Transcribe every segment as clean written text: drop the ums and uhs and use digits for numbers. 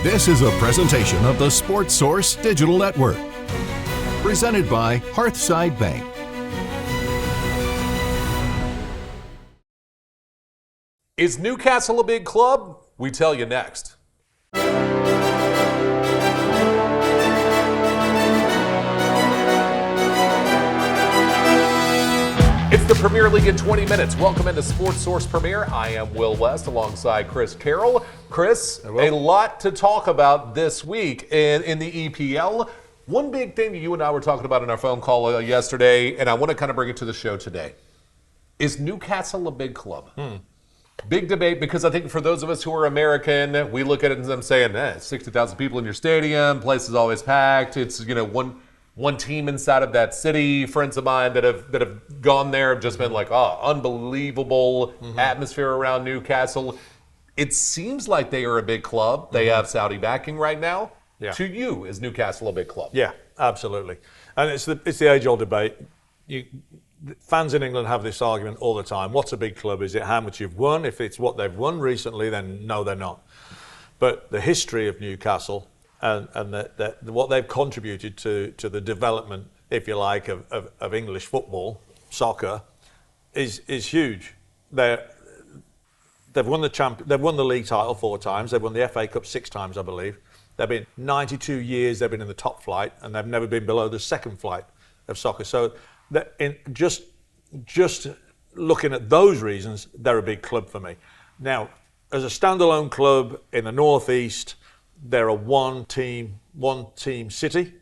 This is a presentation of the Sports Source Digital Network, presented by Hearthside Bank. Is Newcastle a big club? We tell you next. It's the Premier League in 20 minutes. Welcome into Sports Source Premier. I am Will West alongside Chris Carroll. Chris, a lot to talk about this week in the EPL. One big thing that you and I were talking about in our phone call yesterday, and I want to kind of bring it to the show today. Is Newcastle a big club? Big debate, because I think for those of us who are American, we look at it and them saying, 60,000 people in your stadium, place is always packed. It's, one team inside of that city. Friends of mine that have gone there have just been like, unbelievable atmosphere around Newcastle. It seems like they are a big club. They have Saudi backing right now. Yeah. To you, is Newcastle a big club? Yeah, absolutely. And it's the age-old debate. Fans in England have this argument all the time. What's a big club? Is it how much you've won? If it's what they've won recently, then no, they're not. But the history of Newcastle and what they've contributed to the development, if you like, of English football, soccer, is huge. They've won the league title 4 times. They've won the FA Cup 6 times, I believe. They've been 92 years. They've been in the top flight, and they've never been below the second flight of soccer. So, just looking at those reasons, they're a big club for me. Now, as a standalone club in the northeast, they're a one team city,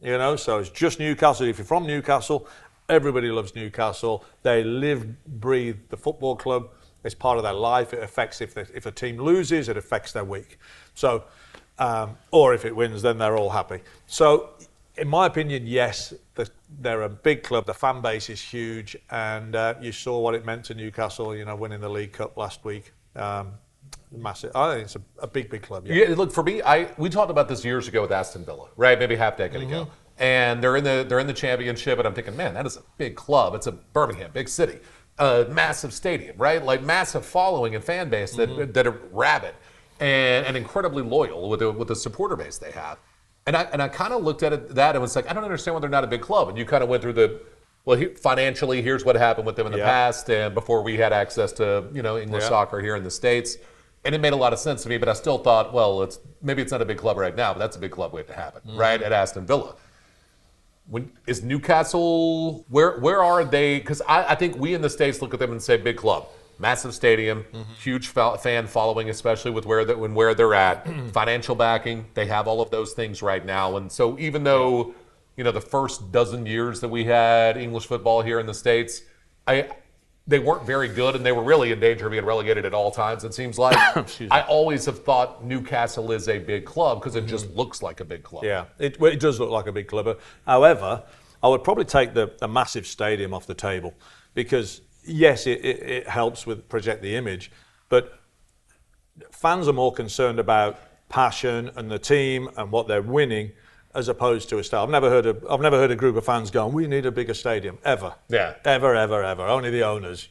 so it's just Newcastle. If you're from Newcastle, everybody loves Newcastle. They live, breathe the football club. It's part of their life. It affects, if a team loses, it affects their week. So, or if it wins, then they're all happy. So, in my opinion, yes, they're a big club. The fan base is huge, and you saw what it meant to Newcastle, winning the League Cup last week. Massive. I think it's a big club. Yeah, look, for me, we talked about this years ago with Aston Villa, right? Maybe half decade ago, and they're in the championship, and I'm thinking, man, that is a big club. It's a Birmingham, big city, massive stadium, right? Like massive following and fan base that are rabid and incredibly loyal with the supporter base they have. And I kind of looked at that and was like, I don't understand why they're not a big club. And you kind of went through financially, here's what happened with them in the past, and before we had access to English soccer here in the States. And it made a lot of sense to me, but I still thought, well, maybe it's not a big club right now, but that's a big club waiting to happen, right, at Aston Villa. Is Newcastle, where are they? Because I think we in the States look at them and say big club. Massive stadium, huge fan following, especially with where they're at. Financial backing, they have all of those things right now. And so even though, the first dozen years that we had English football here in the States, they weren't very good, and they were really in danger of being relegated at all times, it seems like. I always have thought Newcastle is a big club because it just looks like a big club. Yeah, it does look like a big club. However, I would probably take the massive stadium off the table because, yes, it helps with project the image, but fans are more concerned about passion and the team and what they're winning as opposed to a stadium. I've never heard a group of fans going, we need a bigger stadium, ever. Yeah. Ever. Only the owners.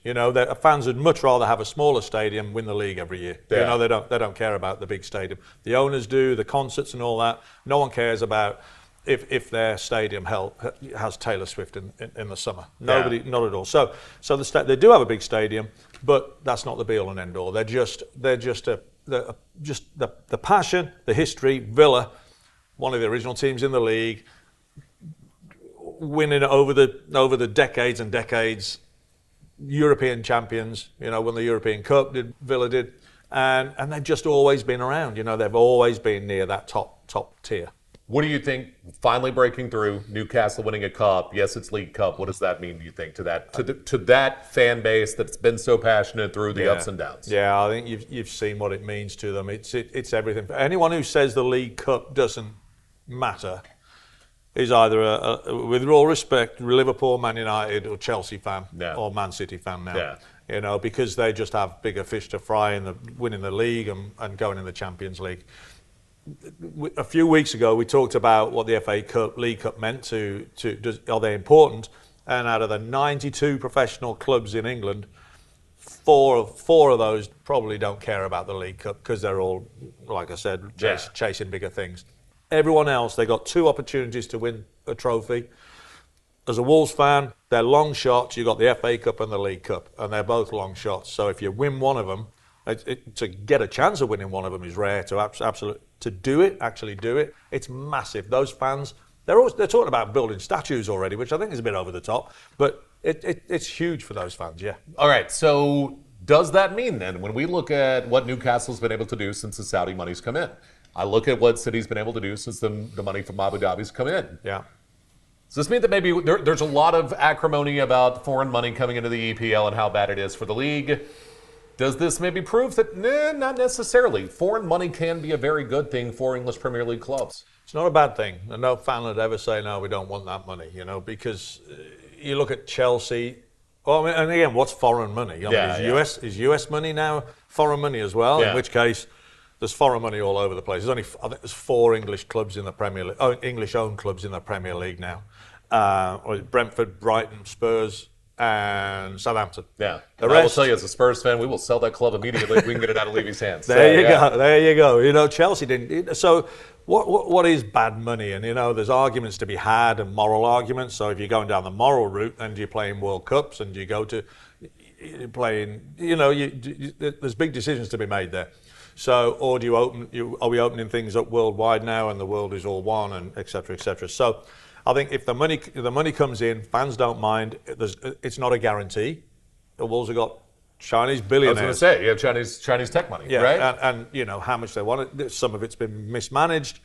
Fans would much rather have a smaller stadium, win the league every year. Yeah. They don't care about the big stadium. The owners do, the concerts and all that. No one cares about if their stadium has Taylor Swift in the summer. Nobody, not at all. So they do have a big stadium, but that's not the be all and end all. They're just the passion, the history. Villa, one of the original teams in the league, winning over the decades and decades, European champions. Won the European Cup. Villa did, and they've just always been around. They've always been near that top tier. What do you think, finally breaking through, Newcastle winning a cup? Yes, it's League Cup. What does that mean, do you think, to that fan base that's been so passionate through the ups and downs? Yeah, I think you've seen what it means to them. It's everything. Anyone who says the League Cup doesn't matter is either, with all respect, Liverpool, Man United, or Chelsea fan, or Man City fan now. Yeah. Because they just have bigger fish to fry in winning the league and going in the Champions League. A few weeks ago, we talked about what the FA Cup, League Cup meant are they important? And out of the 92 professional clubs in England, Four of those probably don't care about the League Cup because they're all, like I said, chasing bigger things. Everyone else, they got 2 opportunities to win a trophy. As a Wolves fan, they're long shots. You've got the FA Cup and the League Cup, and they're both long shots. So if you win one of them, to get a chance of winning one of them is rare. To do it, it's massive. Those fans, they're talking about building statues already, which I think is a bit over the top, but it's huge for those fans, yeah. All right, so does that mean then, when we look at what Newcastle's been able to do since the Saudi money's come in, I look at what City's been able to do since the money from Abu Dhabi's come in. Yeah. Does this mean that maybe there's a lot of acrimony about foreign money coming into the EPL and how bad it is for the league? Does this maybe prove that, not necessarily. Foreign money can be a very good thing for English Premier League clubs. It's not a bad thing. And no fan would ever say, no, we don't want that money, because you look at Chelsea. Well, I mean, and again, what's foreign money? Is US money now foreign money as well? Yeah. In which case, there's foreign money all over the place. I think there's 4 English clubs in the Premier League, English-owned clubs in the Premier League now. Brentford, Brighton, Spurs, and Southampton. Yeah. I will tell you, as a Spurs fan, we will sell that club immediately if we can get it out of Levy's hands. There you go. Chelsea didn't. So what is bad money? And, there's arguments to be had and moral arguments. So if you're going down the moral route and you're playing World Cups and you go to playing, there's big decisions to be made there. So, or are we opening things up worldwide now and the world is all one, and et cetera, et cetera. So I think if the money comes in, fans don't mind. It's not a guarantee. The Wolves have got Chinese billionaires. I was going to say, you have Chinese tech money, right? And how much they want it. Some of it's been mismanaged.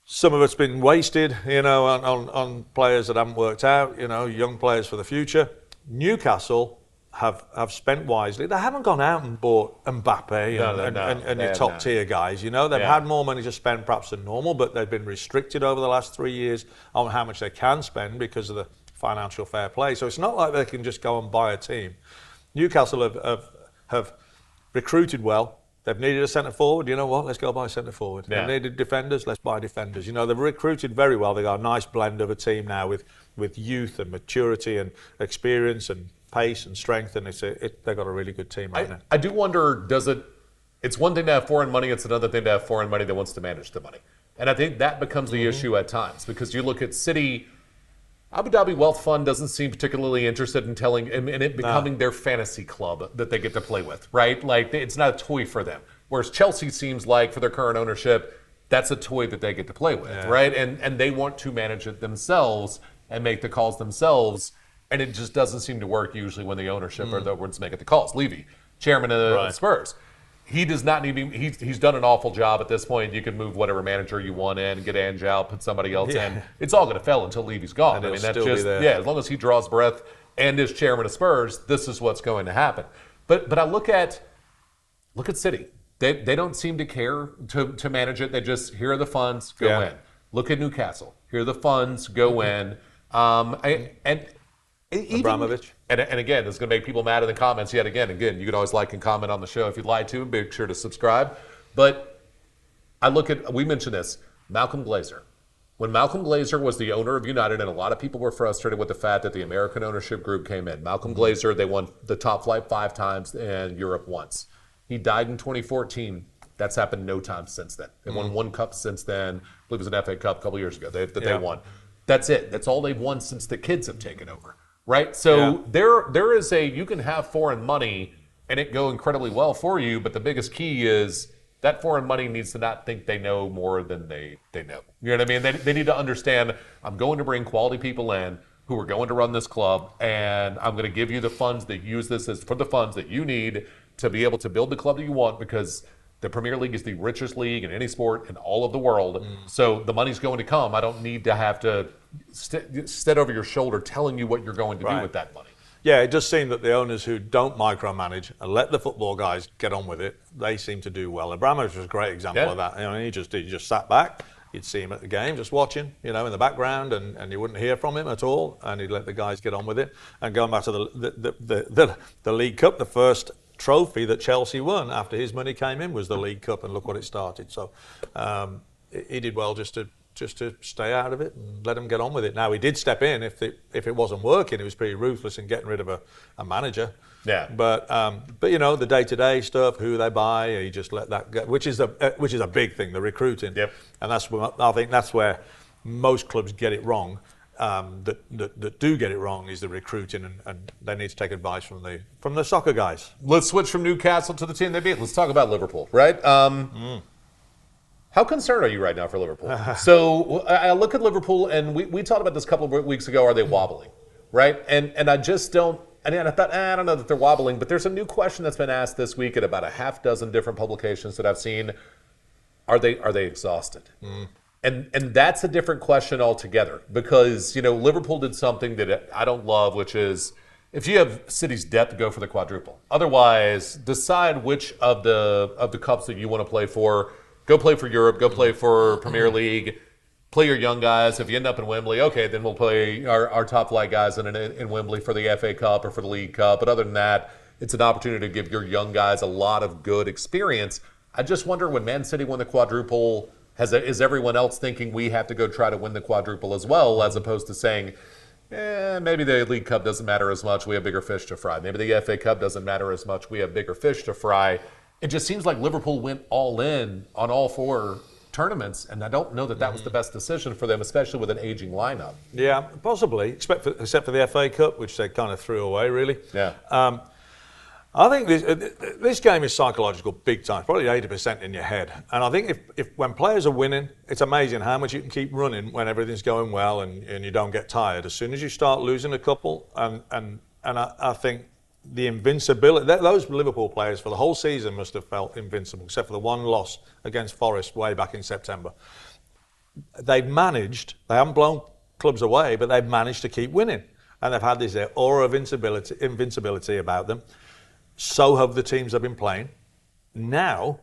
Some of it's been wasted, on players that haven't worked out, young players for the future. Newcastle have spent wisely. They haven't gone out and bought Mbappe and your top tier guys. They've had more money to spend perhaps than normal, but they've been restricted over the last 3 years on how much they can spend because of the financial fair play. So it's not like they can just go and buy a team. Newcastle have recruited well. They've needed a centre forward. You know what? Let's go buy a centre forward. Yeah. They've needed defenders. Let's buy defenders. They've recruited very well. They've got a nice blend of a team now with youth and maturity and experience and pace and strength, and they've got a really good team right now. I do wonder, it's one thing to have foreign money, it's another thing to have foreign money that wants to manage the money. And I think that becomes the issue at times, because you look at City, Abu Dhabi Wealth Fund doesn't seem particularly interested in it becoming their fantasy club that they get to play with, right? Like, it's not a toy for them. Whereas Chelsea seems like, for their current ownership, that's a toy that they get to play with, right? And they want to manage it themselves and make the calls themselves. And it just doesn't seem to work usually when the ownership are the ones making the calls. Levy, chairman of Spurs, he does not need. He's done an awful job at this point. You can move whatever manager you want in, get Ange out, put somebody else in. It's all going to fail until Levy's gone. And that's just as long as he draws breath and is chairman of Spurs, this is what's going to happen. But I look at City. They don't seem to care to manage it. They just, here are the funds, go in. Look at Newcastle. Here are the funds, go in. Abramovich. And again, it's going to make people mad in the comments yet again. Again, you can always like and comment on the show if you'd like to. Make sure to subscribe. But we mentioned this, Malcolm Glazer. When Malcolm Glazer was the owner of United, and a lot of people were frustrated with the fact that the American ownership group came in. Malcolm Glazer, they won the top flight 5 times and Europe once. He died in 2014. That's happened no time since then. They won 1 cup since then. I believe it was an FA Cup a couple years ago that they won. That's it. That's all they've won since the kids have taken over. Right? So there is you can have foreign money and it go incredibly well for you, but the biggest key is that foreign money needs to not think they know more than they know. You know what I mean? They need to understand, I'm going to bring quality people in who are going to run this club, and I'm going to give you the funds that use this as for the funds that you need to be able to build the club that you want, because the Premier League is the richest league in any sport in all of the world. So the money's going to come. I don't need to have to stand over your shoulder telling you what you're going to do with that money. Yeah, it does seem that the owners who don't micromanage and let the football guys get on with it, they seem to do well. Abramovich was a great example of that. He just sat back. You'd see him at the game, just watching, in the background, and you wouldn't hear from him at all. And he'd let the guys get on with it. And going back to the League Cup, the first trophy that Chelsea won after his money came in was the League Cup, and look what it started. So he did well just to to stay out of it and let them get on with it. Now, he did step in if it wasn't working. He was pretty ruthless in getting rid of a manager. Yeah. But you know, the day-to-day stuff, who they buy, he just let that go, which is a big thing, the recruiting. Yep. And I think that's where most clubs get it wrong. That do get it wrong is the recruiting, and they need to take advice from the soccer guys. Let's switch from Newcastle to the team they beat. Let's talk about Liverpool, right? How concerned are you right now for Liverpool? So I look at Liverpool, and we talked about this a couple of weeks ago. Are they wobbling, right? And I just don't. And I thought, I don't know that they're wobbling, but there's a new question that's been asked this week at about a half dozen different publications that I've seen. Are they exhausted? And that's a different question altogether, because, you know, Liverpool did something that I don't love, which is if you have City's depth, go for the quadruple. Otherwise, decide which of the cups that you want to play for. Go play for Europe. Go play for Premier League. Play your young guys. If you end up in Wembley, okay, then we'll play our top flight guys in Wembley for the FA Cup or for the League Cup. But other than that, it's an opportunity to give your young guys a lot of good experience. I just wonder, when Man City won the quadruple, is everyone else thinking we have to go try to win the quadruple as well, as opposed to saying, maybe the League Cup doesn't matter as much, we have bigger fish to fry. Maybe the FA Cup doesn't matter as much, we have bigger fish to fry. It just seems like Liverpool went all in on all four tournaments, and I don't know that was the best decision for them, especially with an aging lineup. Yeah, possibly, except for the FA Cup, which they kind of threw away, really. Yeah. I think this game is psychological big time, probably 80% in your head. And I think if when players are winning, it's amazing how much you can keep running when everything's going well and you don't get tired. As soon as you start losing a couple, and I think the invincibility, those Liverpool players for the whole season must have felt invincible, except for the one loss against Forest way back in September. They haven't blown clubs away, but they've managed to keep winning. And they've had this aura of invincibility about them. So have the teams they've been playing. Now,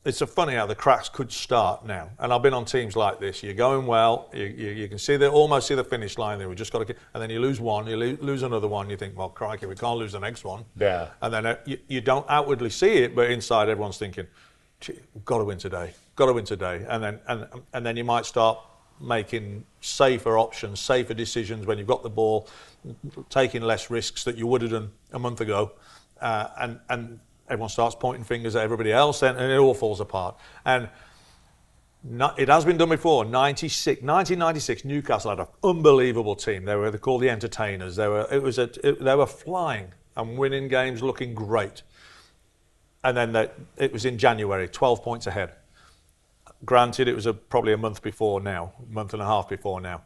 it's so funny how the cracks could start now. And I've been on teams like this. You're going well. You can almost see the finish line there. We've just got to, and then you lose one, you lose another one. You think, well, crikey, we can't lose the next one. Yeah. And then you don't outwardly see it, but inside everyone's thinking, gee, we've got to win today. Got to win today. And then you might start making safer options, safer decisions when you've got the ball, taking less risks that you would have done a month ago. And everyone starts pointing fingers at everybody else, and it all falls apart. And it has been done before. 1996, Newcastle had an unbelievable team. They were called the Entertainers. They were flying and winning games, looking great. And then it was in January, 12 points ahead. Granted, it was probably a month and a half before now,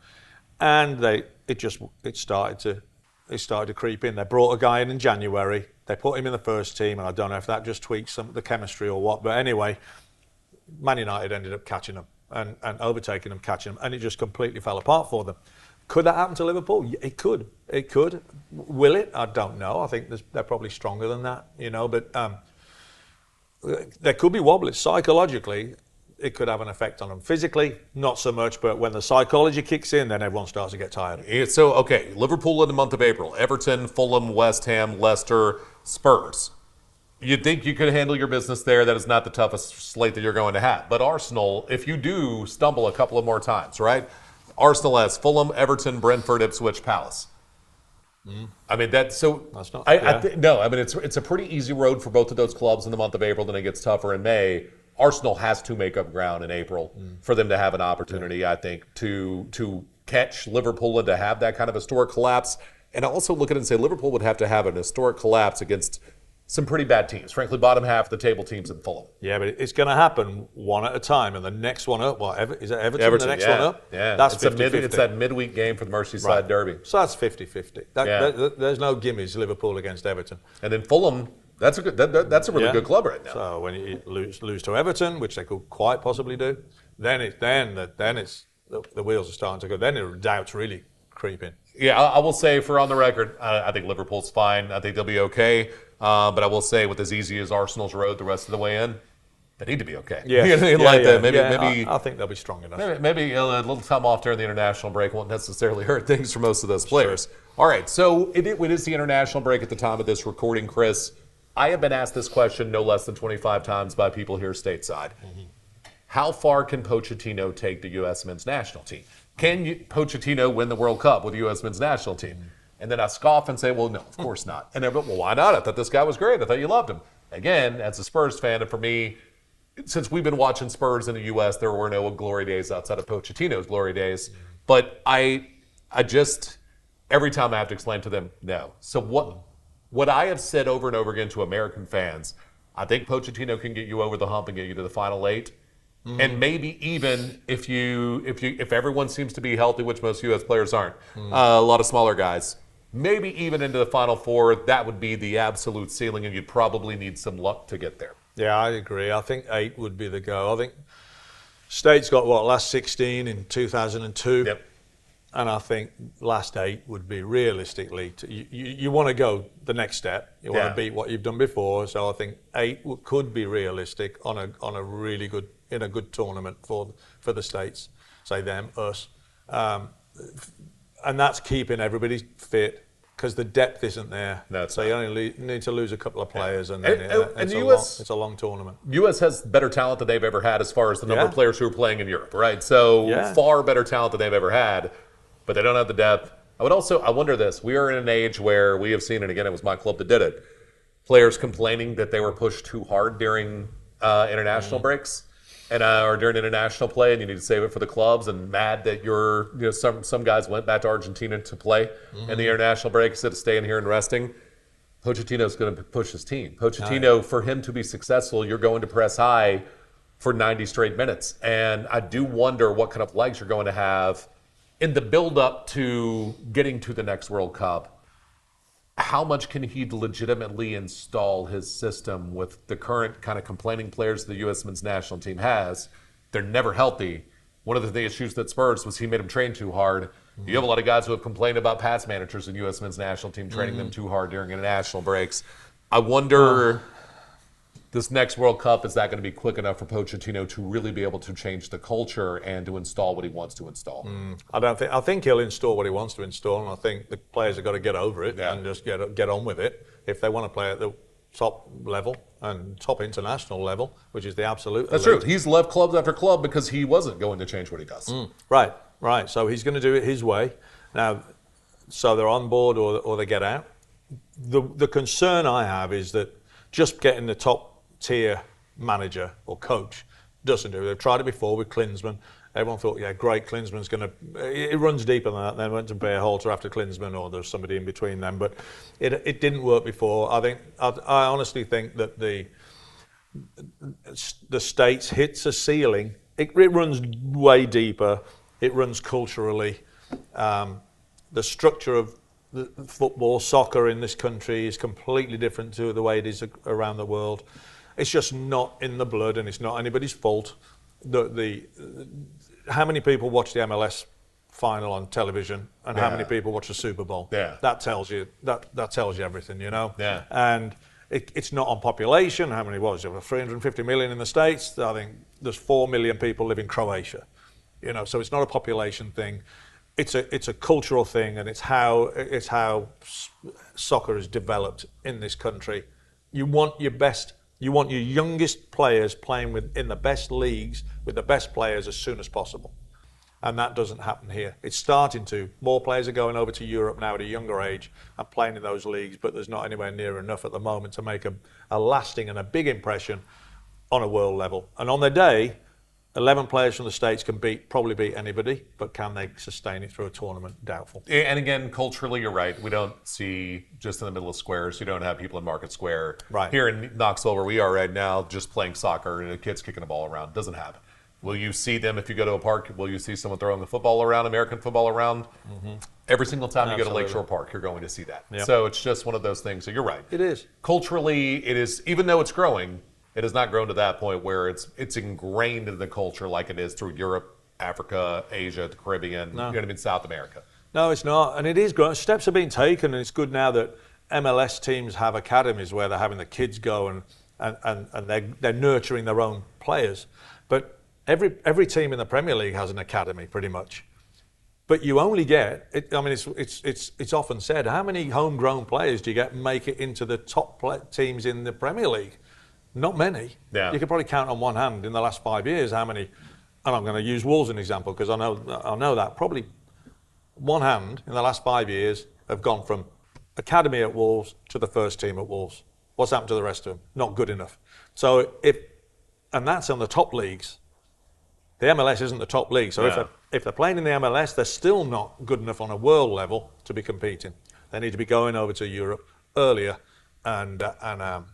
and it started to creep in. They brought a guy in January. They put him in the first team, and I don't know if that just tweaks the chemistry or what. But anyway, Man United ended up catching them and overtaking them, catching them, and it just completely fell apart for them. Could that happen to Liverpool? It could. It could. Will it? I don't know. I think they're probably stronger than that, you know. But there could be wobbles psychologically. It could have an effect on them. Physically, not so much, but when the psychology kicks in, then everyone starts to get tired. So, okay, Liverpool in the month of April, Everton, Fulham, West Ham, Leicester, Spurs. You'd think you could handle your business there. That is not the toughest slate that you're going to have. But Arsenal, if you do stumble a couple of more times, right? Arsenal has Fulham, Everton, Brentford, Ipswich, Palace. I mean, that's not. It's a pretty easy road for both of those clubs in the month of April. Then it gets tougher in May. Arsenal has to make up ground in April for them to have an opportunity, I think, to catch Liverpool and to have that kind of historic collapse. And I also look at it and say Liverpool would have to have an historic collapse against some pretty bad teams. Frankly, bottom half of the table teams in Fulham. Yeah, but it's going to happen one at a time, and the next one up. Is it Everton the next one up? Yeah, that's 50-50. It's that midweek game for the Merseyside Derby. So that's 50-50. There's no gimmies, Liverpool against Everton. And then Fulham. That's a really good club right now. So when you lose to Everton, which they could quite possibly do, then the wheels are starting to go. Then the doubts really creep in. Yeah, I will say, for on the record, I think Liverpool's fine. I think they'll be okay. But I will say, with as easy as Arsenal's road the rest of the way in, they need to be okay. Maybe I think they'll be strong enough. Maybe a little time off during the international break won't necessarily hurt things for most of those players. Sure. All right, so it is the international break at the time of this recording, Chris. I have been asked this question no less than 25 times by people here stateside. how far can Pochettino take the U.S. men's national team? Can Pochettino win the World Cup with the U.S. men's national team? And then I scoff and say, well, no, of course not. And everybody, well, why not? I thought this guy was great. I thought you loved him. Again, as a Spurs fan, and for me, since we've been watching Spurs in the U.S., there were no glory days outside of Pochettino's glory days. But I just, every time I have to explain to them, no. So what I have said over and over again to American fans, I think Pochettino can get you over the hump and get you to the final 8. And maybe even if everyone seems to be healthy, which most U.S. players aren't, a lot of smaller guys, maybe even into the Final 4, that would be the absolute ceiling, and you'd probably need some luck to get there. Yeah, I agree. I think 8 would be the go. I think States got, last 16 in 2002? Yep. And I think last 8 would be realistically, you want to go the next step. You want to beat what you've done before. So I think 8 could be realistic on a really good, in a good tournament for the States, say them, us. And that's keeping everybody fit because the depth isn't there. No, so you only need to lose a couple of players and then and it's a long tournament. U.S. has better talent than they've ever had as far as the number of players who are playing in Europe, right? So far better talent than they've ever had, but they don't have the depth. I wonder this. We are in an age where we have seen, and again, it was my club that did it, players complaining that they were pushed too hard during international breaks. And or during international play, and you need to save it for the clubs, and mad that some guys went back to Argentina to play in the international break instead of staying here and resting. Pochettino's going to push his team. Pochettino, for him to be successful, you're going to press high for 90 straight minutes. And I do wonder what kind of legs you're going to have in the build-up to getting to the next World Cup. How much can he legitimately install his system with the current kind of complaining players the U.S. men's national team has? They're never healthy. One of the issues that Spurs was he made them train too hard. You have a lot of guys who have complained about past managers in U.S. men's national team training them too hard during international breaks. I wonder this next World Cup, is that going to be quick enough for Pochettino to really be able to change the culture and to install what he wants to install? I think he'll install what he wants to install, and I think the players have got to get over it and just get on with it if they want to play at the top level and top international level, which is the absolute That's elite. true. He's left clubs after club because he wasn't going to change what he does. Right. So he's going to do it his way. Now, so they're on board or they get out. The concern I have is that just getting the top tier manager or coach doesn't do it. They've tried it before with Klinsmann. Everyone thought, great, Klinsmann's going to... It runs deeper than that. Then went to Beerhalter after Klinsmann, or there's somebody in between them. But it didn't work before. I honestly think that the States hits a ceiling. It runs way deeper. It runs culturally. The structure of the football, soccer in this country is completely different to the way it is around the world. It's just not in the blood, and it's not anybody's fault. How many people watch the MLS final on television, and how many people watch the Super Bowl? That tells you that tells you everything, you know. And it's not on population. How many was there? 350 million in the States. I think there's 4 million people live in Croatia. You know, so it's not a population thing. It's a cultural thing, and it's how soccer is developed in this country. You want your best. You want your youngest players playing in the best leagues with the best players as soon as possible. And that doesn't happen here. It's starting to. More players are going over to Europe now at a younger age and playing in those leagues, but there's not anywhere near enough at the moment to make a lasting and a big impression on a world level. And on their day, 11 players from the States can probably beat anybody, but can they sustain it through a tournament? Doubtful. And again, culturally, you're right. We don't see just in the middle of squares. You don't have people in Market Square. Right. Here in Knoxville, where we are right now, just playing soccer and a kid's kicking a ball around. Doesn't happen. Will you see them if you go to a park? Will you see someone throwing the football around, American football around? Every single time you go to Lakeshore Park, you're going to see that. So it's just one of those things. So you're right. It is. Culturally, it is, even though it's growing, it has not grown to that point where it's ingrained in the culture like it is through Europe, Africa, Asia, the Caribbean, you know what I mean, South America. No, it's not. And it is growing. Steps are being taken, and it's good now that MLS teams have academies where they're having the kids go and they're nurturing their own players. But every team in the Premier League has an academy pretty much. But you only get, it's often said, how many homegrown players do you get make it into the top teams in the Premier League? Not many. Yeah. You could probably count on one hand in the last 5 years how many, and I'm going to use Wolves as an example because I know that probably one hand in the last 5 years have gone from academy at Wolves to the first team at Wolves. What's happened to the rest of them? Not good enough. So and that's on the top leagues. The MLS isn't the top league. So if they're playing in the MLS, they're still not good enough on a world level to be competing. They need to be going over to Europe earlier and in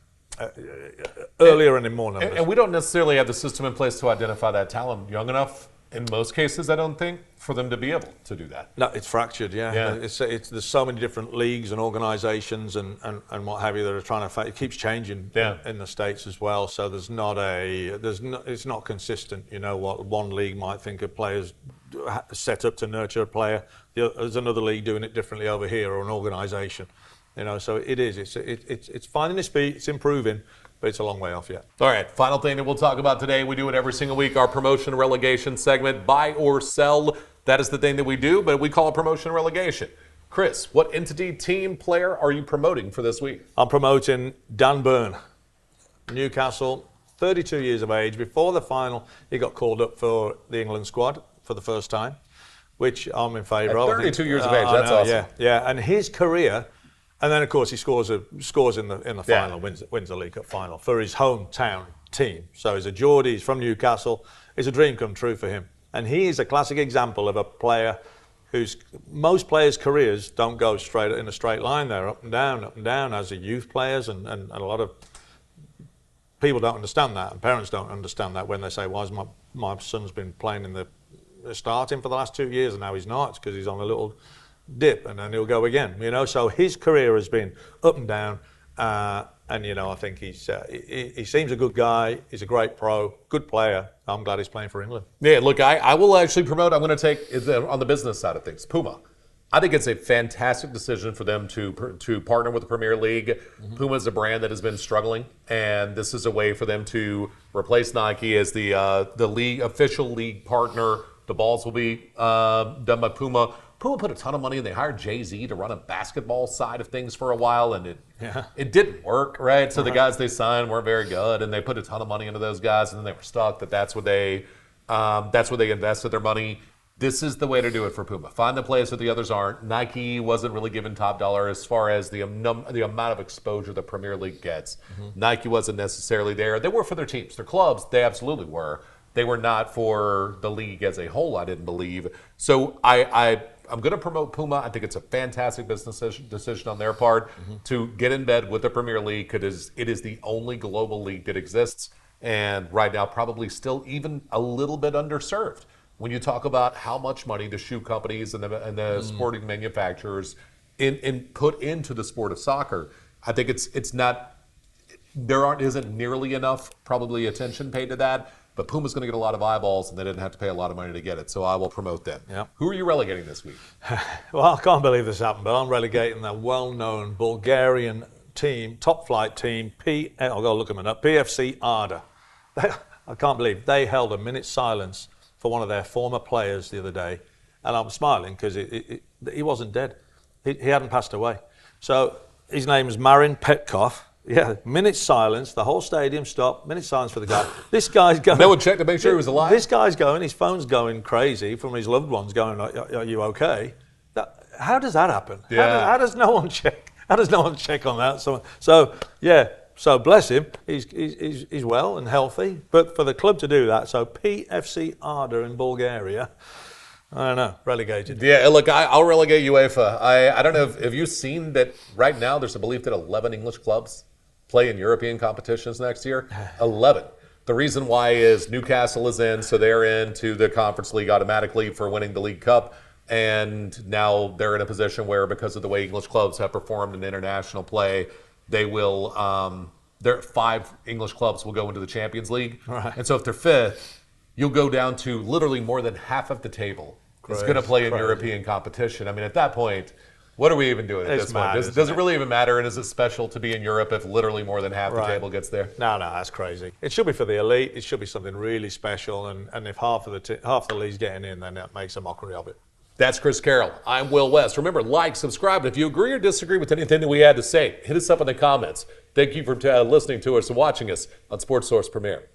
more numbers. And we don't necessarily have the system in place to identify that talent young enough, in most cases, I don't think, for them to be able to do that. No, it's fractured, yeah. There's so many different leagues and organisations and what have you that are trying to it keeps changing in the States as well. So it's not consistent. You know what one league might think of players set up to nurture a player. There's another league doing it differently over here, or an organisation. You know, so it is. It's finding its feet. It's improving, but it's a long way off yet. All right, final thing that we'll talk about today. We do it every single week. Our promotion relegation segment, buy or sell. That is the thing that we do, but we call it promotion relegation. Chris, what entity, team, player are you promoting for this week? I'm promoting Dan Burn, Newcastle, 32 years of age. Before the final, he got called up for the England squad for the first time, which I'm in favour of. 32 years of age, that's awesome. Yeah, and his career. And then, of course, he scores in the final, wins the League Cup final for his hometown team. So he's a Geordie, he's from Newcastle. It's a dream come true for him. And he is a classic example of a player most players' careers don't go in a straight line. They're up and down as a youth players, and a lot of people don't understand that, and parents don't understand that when they say, why has my son's been playing in the starting for the last 2 years and now he's not? It's because he's on a little dip and then he'll go again, you know. So his career has been up and down, and you know, I think he seems a good guy. He's a great pro, good player. I'm glad he's playing for England. Yeah, look, I will actually promote. I'm going to take on the business side of things, Puma. I think it's a fantastic decision for them to partner with the Premier League. Mm-hmm. Puma is a brand that has been struggling, and this is a way for them to replace Nike as the league official league partner. The balls will be done by Puma. Puma put a ton of money in. They hired Jay-Z to run a basketball side of things for a while, and it didn't work, right? So the guys they signed weren't very good, and they put a ton of money into those guys, and then they were stuck. That's where they invested their money. This is the way to do it for Puma. Find the players that the others aren't. Nike wasn't really given top dollar as far as the amount of exposure the Premier League gets. Mm-hmm. Nike wasn't necessarily there. They were for their teams. Their clubs, they absolutely were. They were not for the league as a whole, I didn't believe. So I'm going to promote Puma. I think it's a fantastic business decision on their part to get in bed with the Premier League, because it is the only global league that exists, and right now probably still even a little bit underserved. When you talk about how much money the shoe companies and the sporting manufacturers put into the sport of soccer, I think isn't nearly enough probably attention paid to that. But Puma's going to get a lot of eyeballs, and they didn't have to pay a lot of money to get it. So I will promote them. Yep. Who are you relegating this week? Well, I can't believe this happened, but I'm relegating the well-known Bulgarian team, top-flight team, I'll go look them up, PFC Arda. I can't believe they held a minute's silence for one of their former players the other day. And I'm smiling because he wasn't dead. He hadn't passed away. So his name is Marin Petkov. Yeah, minute's silence. The whole stadium stopped. Minute's silence for the guy. This guy's going. No one checked to make sure he was alive. This guy's going. His phone's going crazy from his loved ones going, "Are you okay?" How does that happen? Yeah. How does no one check? How does no one check on that? So bless him. He's well and healthy. But for the club to do that, so PFC Arda in Bulgaria. I don't know, relegated. Yeah, look, I'll relegate UEFA. I don't know if you've seen that right now there's a belief that 11 English clubs play in European competitions next year. 11. The reason why is Newcastle is in, so they're into the Conference League automatically for winning the League Cup. And now they're in a position where, because of the way English clubs have performed in international play, they will, 5 English clubs will go into the Champions League. Right. And so if they're fifth, you'll go down to literally more than half of the table is going to play in European competition. I mean, at that point, what are we even doing at this point? Does it really even matter? And is it special to be in Europe if literally more than half the table gets there? No, that's crazy. It should be for the elite. It should be something really special. And if half the league's getting in, then that makes a mockery of it. That's Chris Carroll. I'm Will West. Remember, like, subscribe. If you agree or disagree with anything that we had to say, hit us up in the comments. Thank you for listening to us and watching us on Sports Source Premier.